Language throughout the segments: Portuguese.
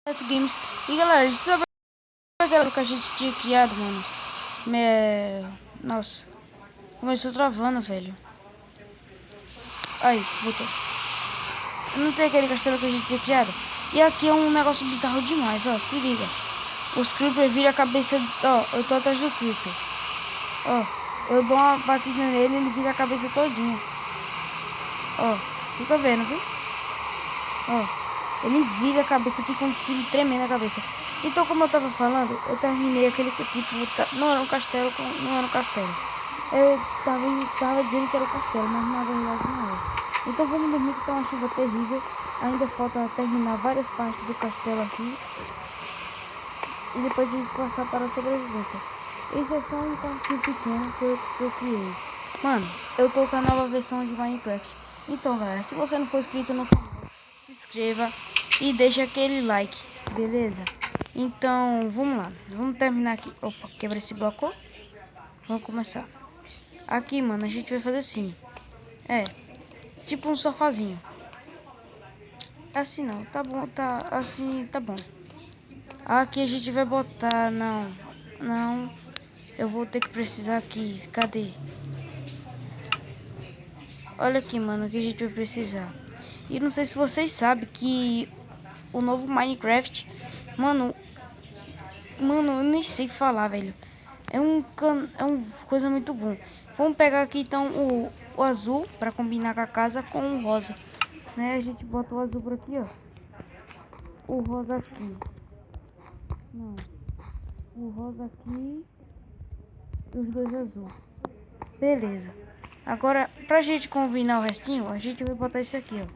Games. E galera, você sabe aquela que a gente tinha criado, mano? Nossa, começou travando, velho. Aí, voltou. Não tem aquele castelo que a gente tinha criado? E aqui é um negócio bizarro demais, ó, se liga. Os Creeper viram a cabeça, ó, eu tô atrás do Creeper. Ó, eu dou uma batida nele e ele vira a cabeça todinha. Ó, fica vendo, viu? Ó. Ele vira a cabeça, fica um time tremendo a cabeça. Então, como eu tava falando, eu terminei aquele tipo. Não era um castelo, não era um castelo. Eu tava dizendo que era um castelo, mas na verdade não era. Então vamos dormir que tá uma chuva terrível. Ainda falta terminar várias partes do castelo aqui. E depois a gente passar para a sobrevivência. Esse é só um quartinho pequeno que eu criei. Mano, eu tô com a nova versão de Minecraft. Então, galera, se você não for inscrito no canal, se inscreva e deixa aquele like, beleza? Então, vamos lá. Vamos terminar aqui. Opa, quebra esse bloco. Vamos começar. Aqui, mano, a gente vai fazer assim. Tipo um sofazinho. Assim não, tá bom, tá assim, tá bom. Aqui a gente vai botar, não. Eu vou ter que precisar aqui. Cadê? Olha aqui, mano, o que a gente vai precisar. E não sei se vocês sabem que o novo Minecraft, mano, eu nem sei falar, velho. É uma coisa muito bom. Vamos pegar aqui então o azul para combinar com a casa com o rosa, né? A gente bota o azul por aqui, ó. O rosa aqui. Não. O rosa aqui e os dois azul. Beleza. Agora, pra gente combinar o restinho, a gente vai botar esse aqui, ó.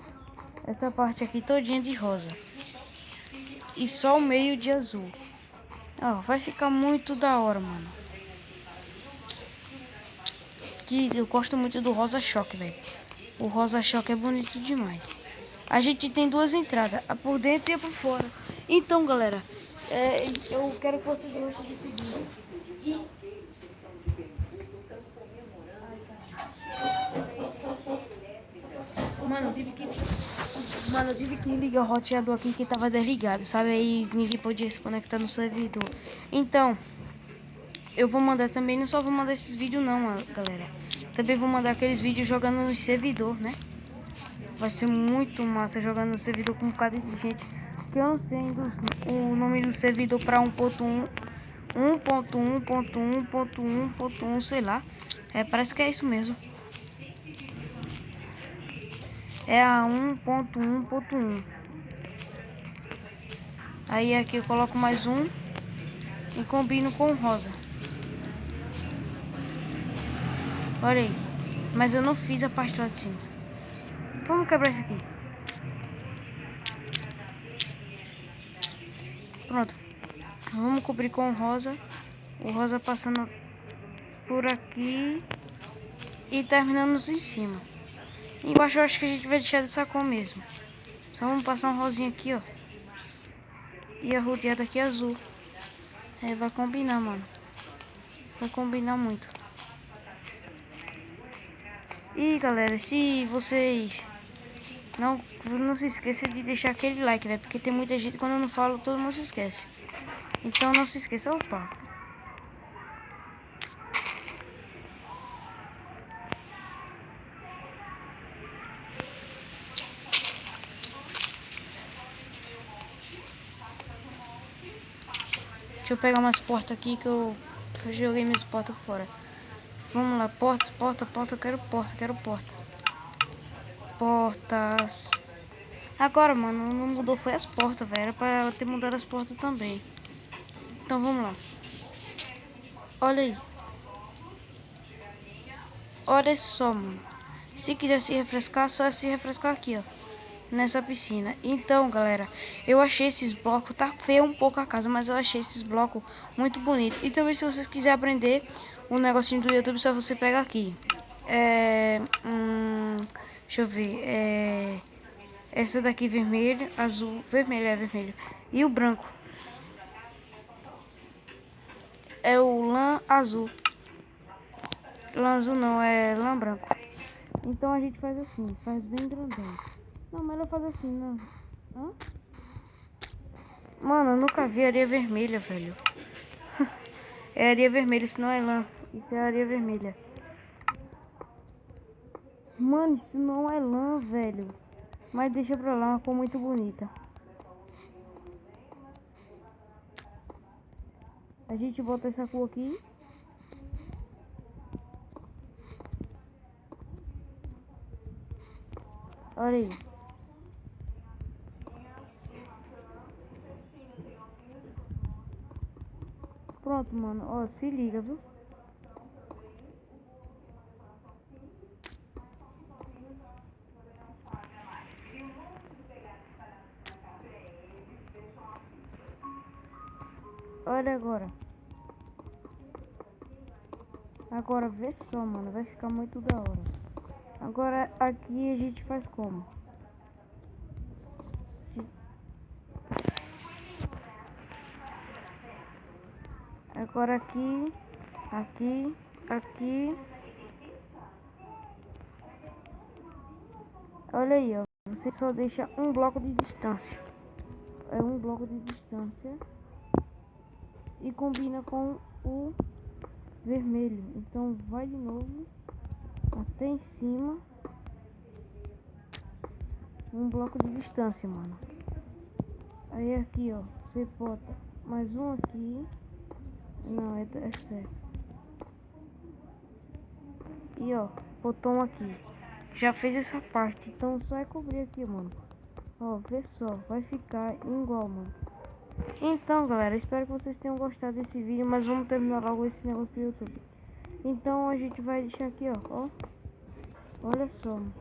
Essa parte aqui todinha de rosa. E só o meio de azul. Ó, vai ficar muito da hora, mano. Que eu gosto muito do rosa choque, velho. O rosa choque é bonito demais. A gente tem duas entradas, a por dentro e a por fora. Então, galera, eu quero que vocês gostem desse vídeo. Mano, eu tive que ligar o roteador aqui que tava desligado, sabe? Aí ninguém podia se conectar no servidor. Então, eu vou mandar também, não só vou mandar esses vídeos não, galera. Também vou mandar aqueles vídeos jogando no servidor, né? Vai ser muito massa jogando no servidor com um bocado de gente. Que eu não sei ainda o nome do servidor para 1.1, 1.1.1.1.1, sei lá. Parece que é isso mesmo. É a 1.1.1. Aí aqui eu coloco mais um e combino com o rosa. Olha aí. Mas eu não fiz a parte lá de cima. Vamos quebrar isso aqui. Pronto. Vamos cobrir com o rosa. O rosa passando por aqui. E terminamos em cima. Embaixo eu acho que a gente vai deixar dessa cor mesmo. Só vamos passar um rosinho aqui, ó. E a rodeada aqui azul. Vai combinar, mano. Vai combinar muito. E galera, se vocês não se esqueça de deixar aquele like, velho. Porque tem muita gente, quando eu não falo, todo mundo se esquece. Então não se esqueça, opa. Deixa eu pegar umas portas aqui que eu joguei minhas portas fora. Vamos lá, portas, porta, quero porta. Portas. Agora, mano, não mudou, foi as portas, velho. Era pra ter mudado as portas também. Então vamos lá. Olha aí. Olha só, mano. Se quiser se refrescar, só é se refrescar aqui, ó. Nessa piscina. Então, galera, eu achei esses blocos, tá feio um pouco a casa, mas eu achei esses blocos muito bonitos. E também, se vocês quiserem aprender um negocinho do YouTube, só você pega aqui. Deixa eu ver. Essa daqui vermelho, azul, vermelho é vermelho. E o branco é o lã azul. Lã azul não, é lã branco. Então a gente faz assim, faz bem grandão. Não, melhor fazer assim, não. Hã? Mano, eu nunca vi areia vermelha, velho. É areia vermelha, isso não é lã. Isso é areia vermelha. Mano, isso não é lã, velho. Mas deixa pra lá, uma cor muito bonita. A gente bota essa cor aqui. Olha aí. Pronto, mano. Ó, se liga, viu? Olha agora. Agora vê só, mano. Vai ficar muito da hora. Agora aqui a gente faz como? Agora aqui, aqui. Olha aí, ó. Você só deixa um bloco de distância. É um bloco de distância. E combina com o vermelho. Então vai de novo. Até em cima. Um bloco de distância, mano. Aí aqui, ó. Você bota mais um aqui. Não, é certo. E ó, botão aqui. Já fez essa parte. Então só é cobrir aqui, mano. Ó, vê só. Vai ficar igual, mano. Então, galera, espero que vocês tenham gostado desse vídeo. Mas vamos terminar logo esse negócio do YouTube. Então a gente vai deixar aqui, ó. Olha só, mano.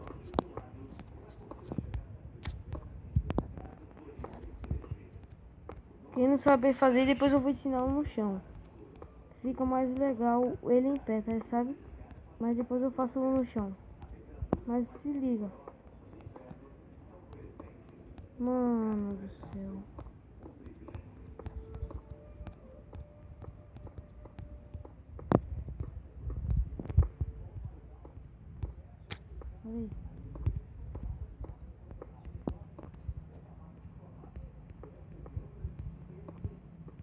Quem não saber fazer, depois eu vou ensinar no chão. Fica mais legal ele em pé, tá, sabe? Mas depois eu faço no chão. Mas se liga. Mano do céu. Olha aí.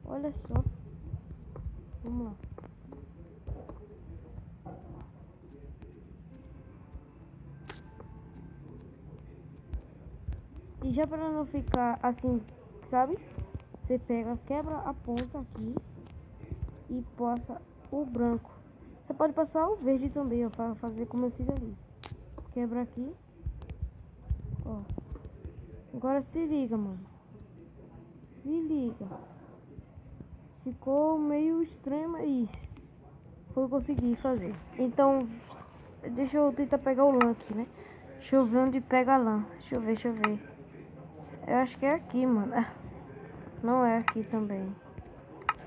Olha só. Vamos lá. E já para não ficar assim, sabe? Você pega, quebra a ponta aqui e passa o branco. Você pode passar o verde também, ó, para fazer como eu fiz ali. Quebra aqui. Ó. Agora se liga, mano. Se liga. Ficou meio estranho, mas foi o que eu consegui fazer. Então, deixa eu tentar pegar o lã aqui, né? Deixa eu ver onde pega a lã. Deixa eu ver. Eu acho que é aqui, mano. Não é aqui também.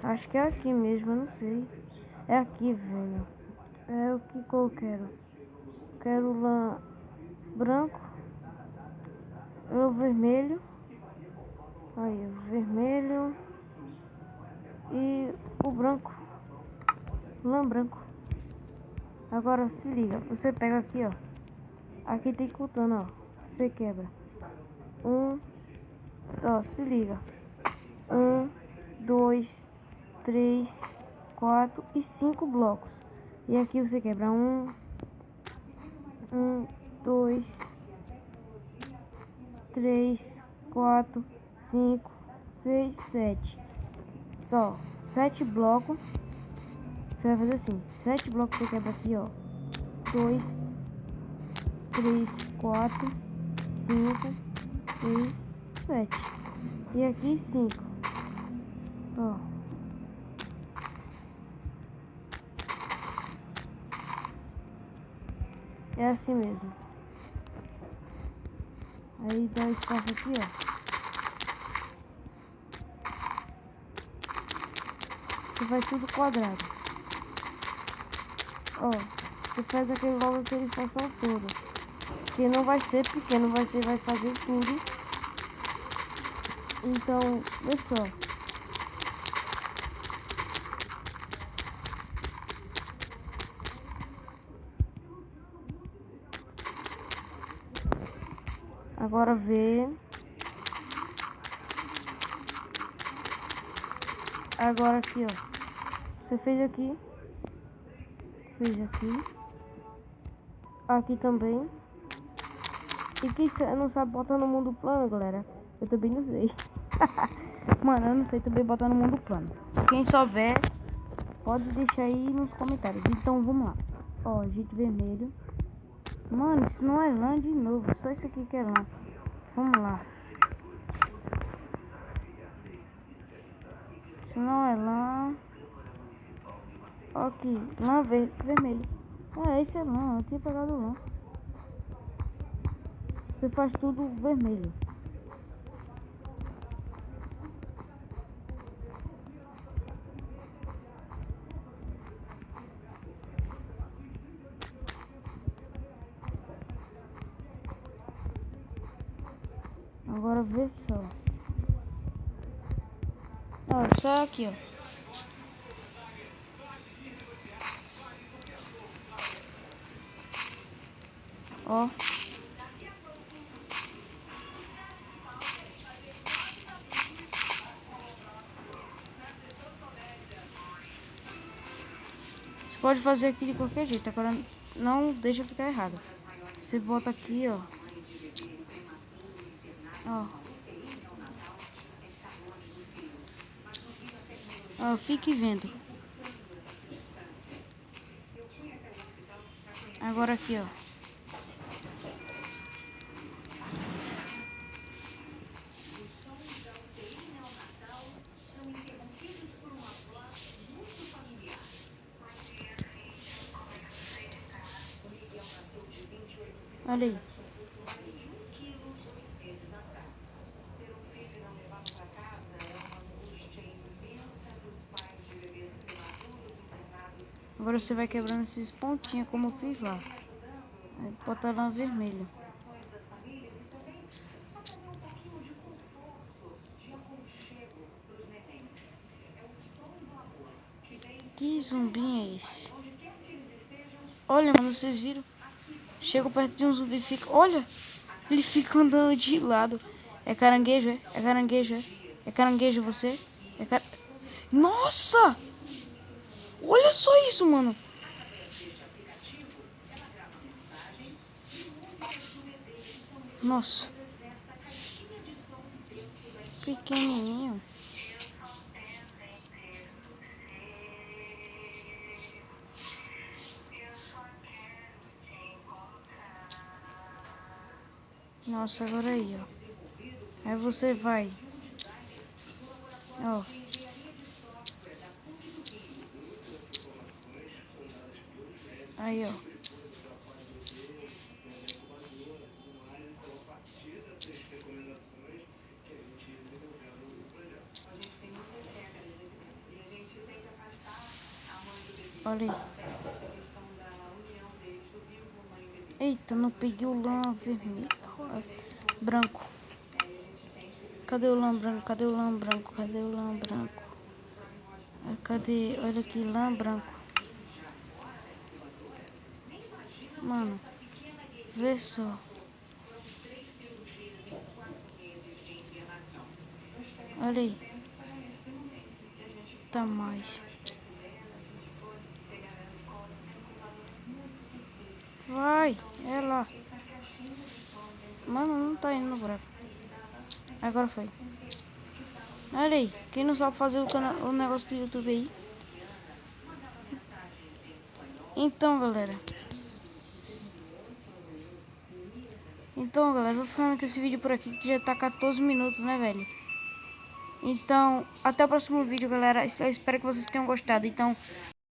Acho que é aqui mesmo, eu não sei. É aqui, velho. É o que eu quero. Quero lã branco. Lã vermelho. Aí, o vermelho. E o branco. Lã branco. Agora se liga. Você pega aqui, ó. Aqui tem cutano, ó. Você quebra. Ó, se liga. 2, 3, 4 e 5 blocos. E aqui você quebra 2, 3, 4, 5, 6, 7. Só 7 blocos. Você vai fazer assim: 7 blocos você quebra aqui, ó. 2, 3, 4, 5, 6, 7. E aqui 5. Ó. É assim mesmo. Aí dá espaço aqui, ó. Que vai tudo quadrado. Ó. Você faz aquele espaço todo. Que não vai ser pequeno, vai fazer tudo. Então, vê só. Agora vê. Agora aqui, ó. Você fez aqui. Fez aqui. Aqui também. E quem não sabe botar no mundo plano, galera, eu também não sei. Mano, eu não sei também botar no mundo plano. Quem souber, pode deixar aí nos comentários. Então vamos lá. Ó, gente vermelho. Mano, isso não é lã de novo. Só isso aqui que é lã. Vamos lá. Isso não é lã. Ó aqui, lã vermelho. Ah, esse é lã. Eu tinha pegado lã. Você faz tudo vermelho. Agora vê só. Ó, só aqui, ó. Ó. Você pode fazer aqui de qualquer jeito. Agora não deixa ficar errado. Você bota aqui, ó. Ó. Ó, fique vendo. Agora aqui, ó. Olha aí. Agora você vai quebrando esses pontinhos como eu fiz lá. Aí bota lá vermelho. Que zumbinho é esse? Olha, mano, vocês viram? Chega perto de um zumbi e fica... Olha! Ele fica andando de lado. É caranguejo, é? É caranguejo, é? É caranguejo você? É Nossa! Olha só isso, mano. Nossa. Pequenininho. Nossa, agora aí, ó. Aí você vai. Ó. Aí, ó. Olha aí. Eita, não peguei o lã vermelho. Branco. Cadê o lã branco? Cadê o lã branco? Cadê o lã branco? Cadê? Olha aqui, lã branco. Mano, vê só. Olha aí. Tá mais. Vai, é lá. Mano, não tá indo no buraco. Agora foi. Olha aí, quem não sabe fazer o negócio do YouTube aí. Então, galera. Vou ficando com esse vídeo por aqui, que já tá 14 minutos, né, velho? Então, até o próximo vídeo, galera. Eu espero que vocês tenham gostado. Então,